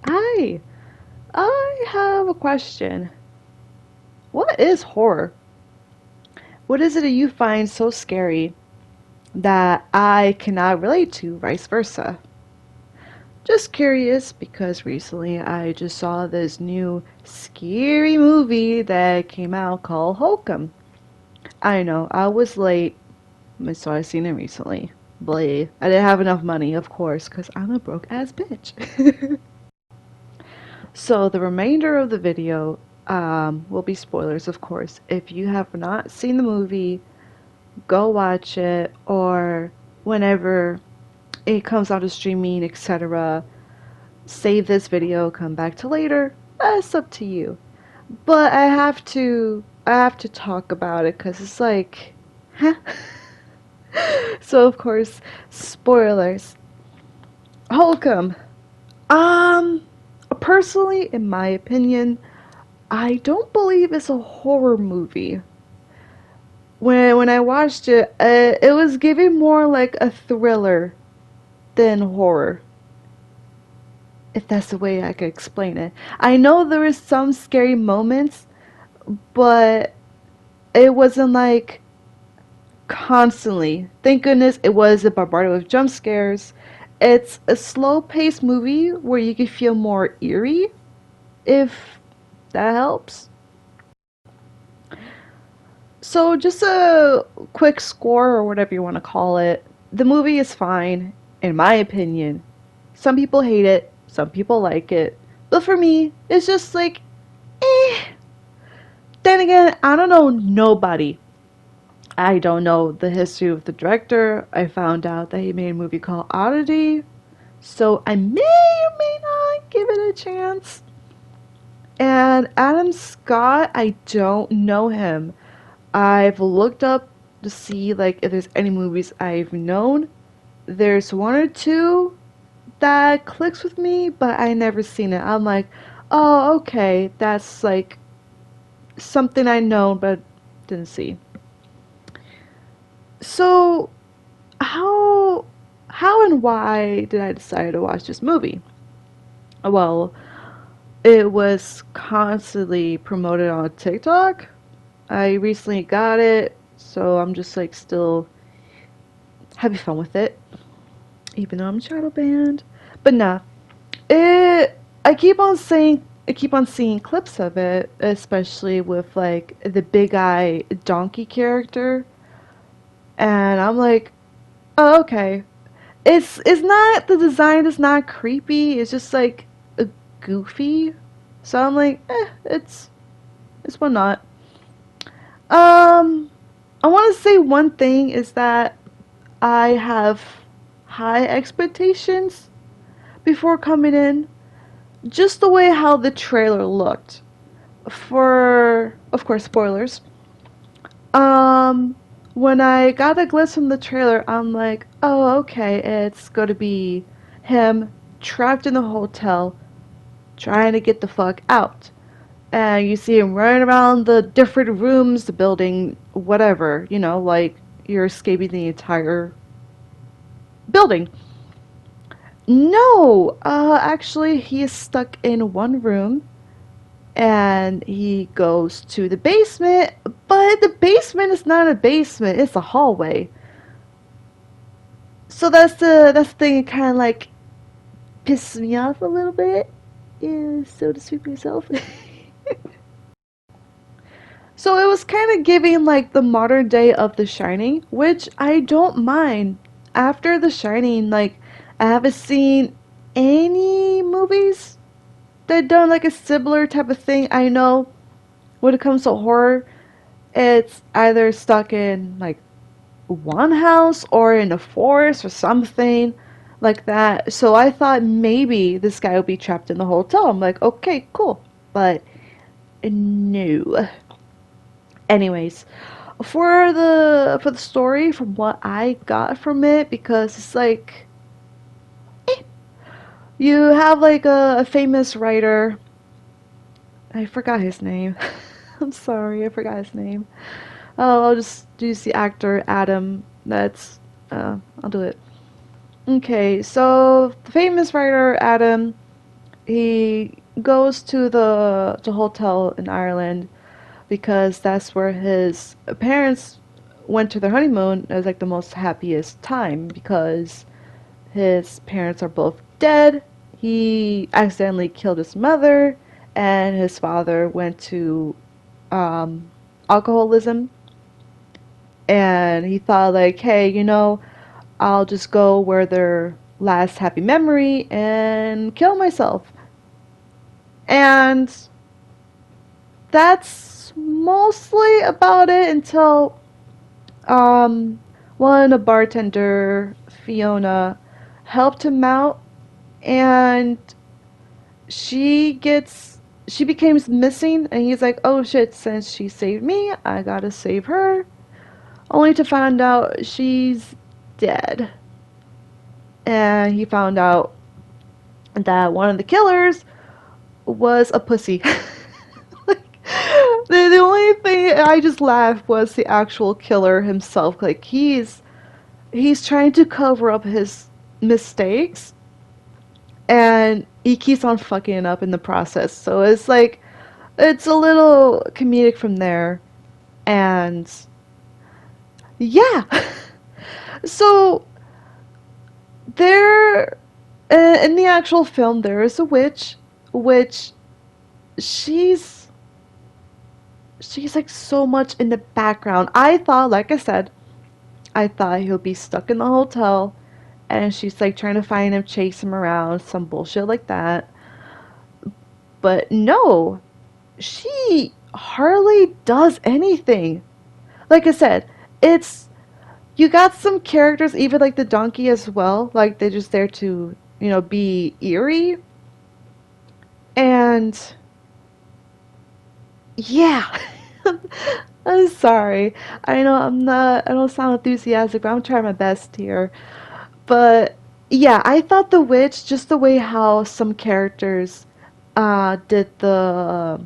Hi, I have a question. What is horror? What is it that you find so scary that I cannot relate to, vice versa? Just curious because recently I just saw this new scary movie that came out called Hokum. I know, I was late, so I seen it recently. Blee. I didn't have enough money, of course, because I'm a broke ass bitch. So the remainder of the video will be spoilers, of course. If you have not seen the movie, go watch it, or whenever it comes out of streaming, etc. Save this video, come back to later. That's up to you. But I have to talk about it because it's like, huh? So of course, spoilers. Holcomb. Um, Personally, in my opinion, I don't believe it's a horror movie. When I watched it, it was giving more like a thriller than horror, if that's the way I could explain it. I know there was some scary moments, but it wasn't like constantly. Thank goodness it was a bombardment with jump scares. It's a slow-paced movie where you can feel more eerie, if that helps. So, just a quick score or whatever you want to call it. The movie is fine, in my opinion. Some people hate it, some people like it. But for me, it's just like, eh. Then again, I don't know nobody. I don't know the history of the director. I found out that he made a movie called Oddity. So I may or may not give it a chance. And Adam Scott, I don't know him. I've looked up to see like if there's any movies I've known. There's one or two that clicks with me, but I never seen it. I'm like, oh, okay, that's like something I know but didn't see. So how how and why did I decide to watch this movie? Well, it was constantly promoted on TikTok. I recently got it, so I'm just like still having fun with it, even though I'm shadow banned. But nah, it. I keep on seeing clips of it, especially with like the big eye donkey character, and I'm like, oh, okay. It's not the design is not creepy. It's just like a goofy. So I'm like, it's one not. Um, I want to say one thing is that I have high expectations before coming in. Just the way how the trailer looked. For, of course, spoilers. Um, when I got a glimpse from the trailer, I'm like, oh, okay, it's gonna be him trapped in the hotel trying to get the fuck out. And you see him running around the different rooms, the building, whatever, like you're escaping the entire building. No, actually, he is stuck in one room and he goes to the basement, but the basement is not a basement, it's a hallway. So that's the thing that kind of like pisses me off a little bit, yeah, so to speak myself. So it was kind of giving like the modern day of The Shining, which I don't mind. After The Shining, like I haven't seen any movies that done like a similar type of thing. I know when it comes to horror, it's either stuck in like one house or in a forest or something like that. So I thought maybe this guy would be trapped in the hotel. I'm like, okay, cool. But no. Anyways, for the story, from what I got from it, because it's like you have like a famous writer. I forgot his name. I'm sorry, I forgot his name. Oh, I'll just use the actor Adam. I'll do it. Okay, so the famous writer Adam, He goes to the hotel in Ireland because that's where his parents went to their honeymoon. It was like the most happiest time because his parents are both dead. He accidentally killed his mother, and his father went to um, alcoholism. And he thought, like, hey, I'll just go where their last happy memory and kill myself. And that's mostly about it until um, one, a bartender, Fiona, helped him out, and she becomes missing, and he's like, oh shit, since she saved me, I gotta save her. Only to find out she's dead. And he found out that one of the killers was a pussy. Like, the only thing I just laughed was the actual killer himself. Like, he's trying to cover up his mistakes, and he keeps on fucking it up in the process. So it's like it's a little comedic from there, and yeah. So there, in the actual film, there is a witch, which she's she's like so much in the background. I thought, like I said, I thought he'll be stuck in the hotel, and she's like trying to find him, chase him around, some bullshit like that. But no, she hardly does anything. Like I said, it's you got some characters, even like the donkey as well. Like they're just there to, be eerie. And yeah. I'm sorry. I know I don't sound enthusiastic, but I'm trying my best here. But yeah, I thought The Witch, just the way how some characters did the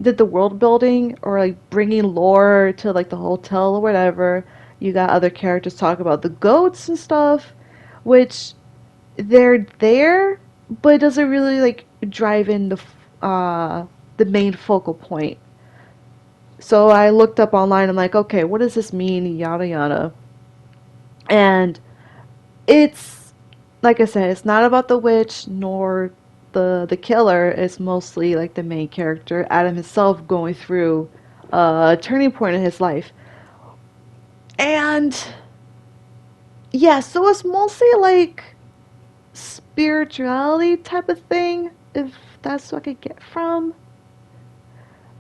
world building, or like bringing lore to like the hotel or whatever. You got other characters talk about the goats and stuff, which they're there, but it doesn't really like drive in the main focal point. So I looked up online. I'm like, okay, what does this mean? Yada yada. And it's like I said, it's not about the witch nor the killer. It's mostly like the main character, Adam himself, going through a turning point in his life. And yeah, so it's mostly like spirituality type of thing, if that's what I could get from.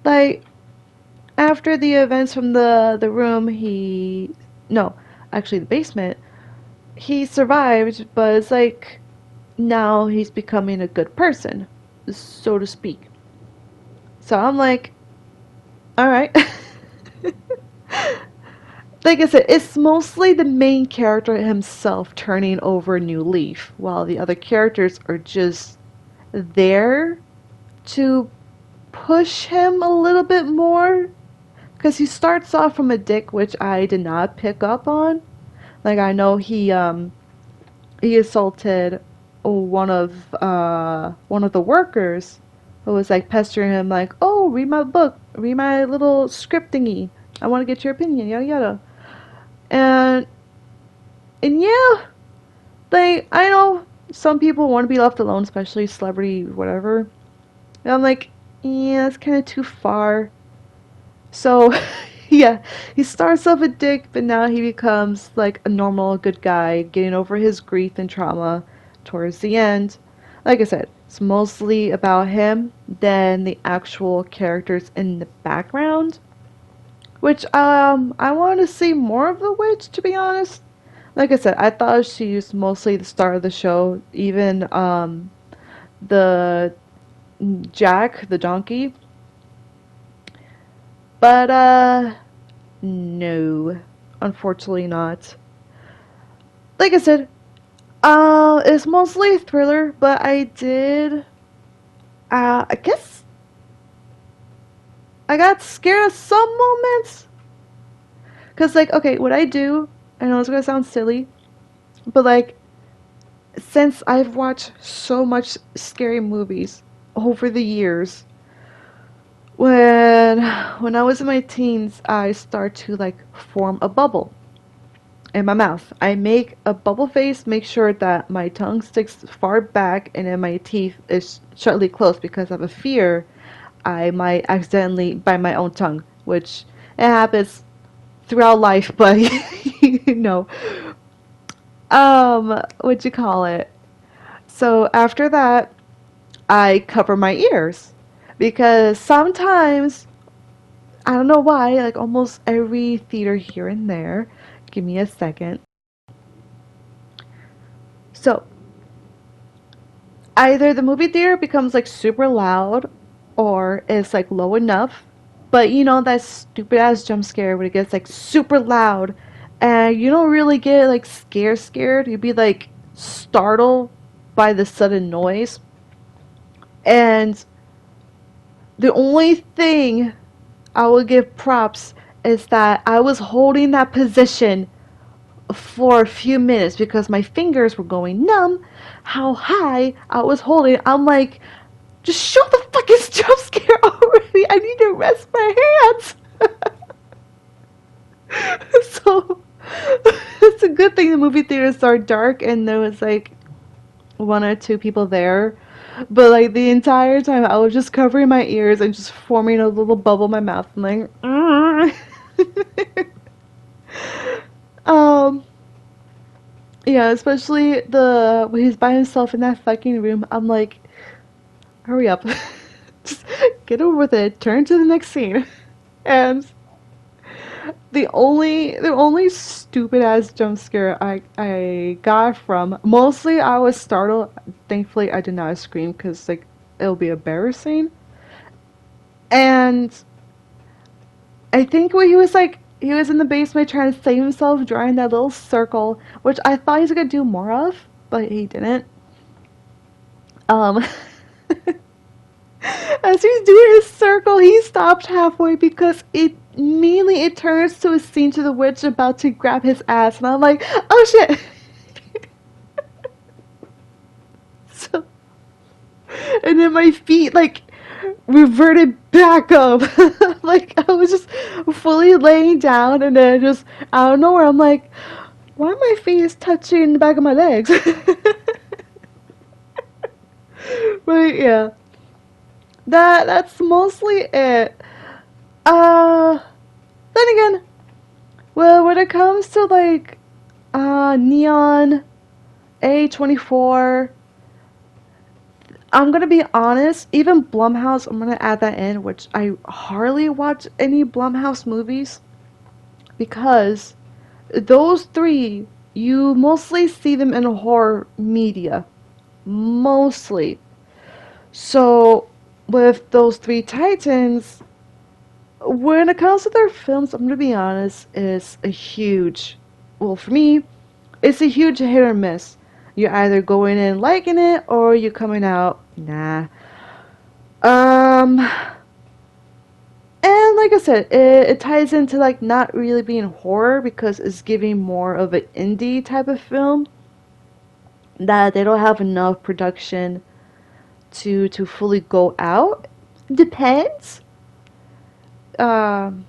Like after the events from the room, he no, actually the basement, he survived, but it's like now he's becoming a good person, so to speak. So I'm like, all right. Like I said, it's mostly the main character himself turning over a new leaf, while the other characters are just there to push him a little bit more. Because he starts off from a dick, which I did not pick up on. Like I know he assaulted one of the workers, who was like pestering him, like, "Oh, read my book, read my little script thingy. I want to get your opinion, yada yada." And yeah, like I know some people want to be left alone, especially celebrity, whatever. And I'm like, yeah, that's kind of too far. So, yeah, he starts off a dick, but now he becomes like a normal, good guy, getting over his grief and trauma towards the end. Like I said, it's mostly about him than the actual characters in the background. Which I want to see more of the witch, to be honest. Like I said, I thought she was mostly the star of the show. Even the Jack, the donkey. But no, unfortunately not. Like I said, it's mostly a thriller, but I did, I guess I got scared at some moments. Cause like, okay, what I do, I know it's gonna sound silly, but like, Since I've watched so much scary movies over the years, when when I was in my teens, I start to like form a bubble in my mouth. I make a bubble face, make sure that my tongue sticks far back and then my teeth is shutly closed because I have a fear I might accidentally bite my own tongue, which it happens throughout life, but you know, what you call it? So after that, I cover my ears because sometimes I don't know why, like almost every theater here and there. Give me a second. So either the movie theater becomes like super loud or it's like low enough. But you know that stupid ass jump scare when it gets like super loud and you don't really get like scared. You'd be like startled by the sudden noise. And the only thing I would give props is that I was holding that position for a few minutes because my fingers were going numb. How high I was holding, I'm like, just show the fucking jump scare already. I need to rest my hands. So it's a good thing the movie theaters are dark and there was like one or two people there. But like the entire time I was just covering my ears and just forming a little bubble in my mouth. I'm like, mm. um, yeah, especially the when he's by himself in that fucking room. I'm like, hurry up, just get over with it. Turn to the next scene. And the only stupid ass jump scare I got from mostly I was startled. Thankfully, I did not scream because like it'll be embarrassing. And I think when he was in the basement trying to save himself, drawing that little circle, which I thought he was gonna do more of, but he didn't. Um, as he's doing his circle, he stopped halfway because it turns to a scene to the witch about to grab his ass, and I'm like, oh shit. So, and then my feet like reverted back up. Like I was just fully laying down, and then just out of nowhere, I'm like, why are my feet touching the back of my legs? But yeah, that's mostly it. Uh, then again, well, when it comes to like Neon A24, I'm gonna be honest, even Blumhouse, I'm gonna add that in, which I hardly watch any Blumhouse movies because those three, you mostly see them in horror media. Mostly. So, with those three titans, when it comes to their films, I'm gonna be honest, it's a huge, well, for me, it's a huge hit or miss. You're either going in liking it or you're coming out, nah. Um, and like I said, it ties into like not really being horror because it's giving more of an indie type of film that they don't have enough production to fully go out. Depends. Um,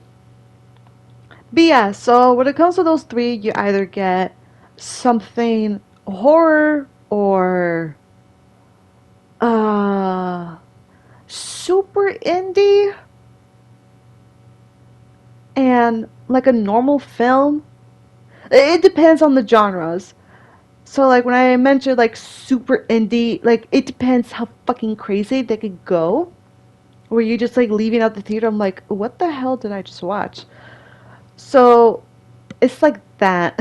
but yeah, so when it comes to those three, you either get something horror or uh super indie and like a normal film. It depends on the genres. So like when I mentioned like super indie, like it depends how fucking crazy they could go. Where you just like leaving out the theater, I'm like, what the hell did I just watch? So it's like that.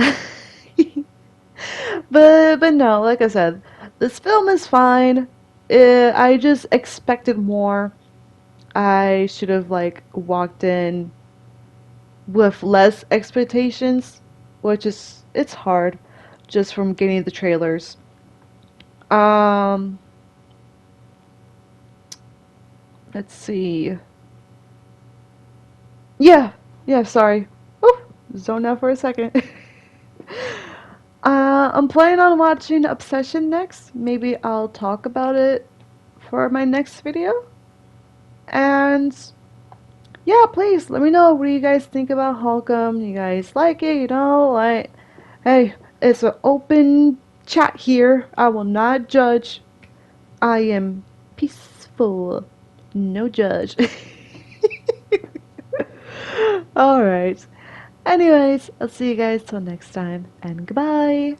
But no, like I said, this film is fine. I just expected more. I should have like walked in with less expectations, which is it's hard just from getting the trailers. Um, let's see. Yeah, yeah, sorry. Oh, zoned out for a second. I'm planning on watching Obsession next. Maybe I'll talk about it for my next video. And yeah, please let me know what do you guys think about Hokum. You guys like it? You know, like, hey, it's an open chat here. I will not judge. I am peaceful. No judge. Alright. Anyways, I'll see you guys till next time, and goodbye.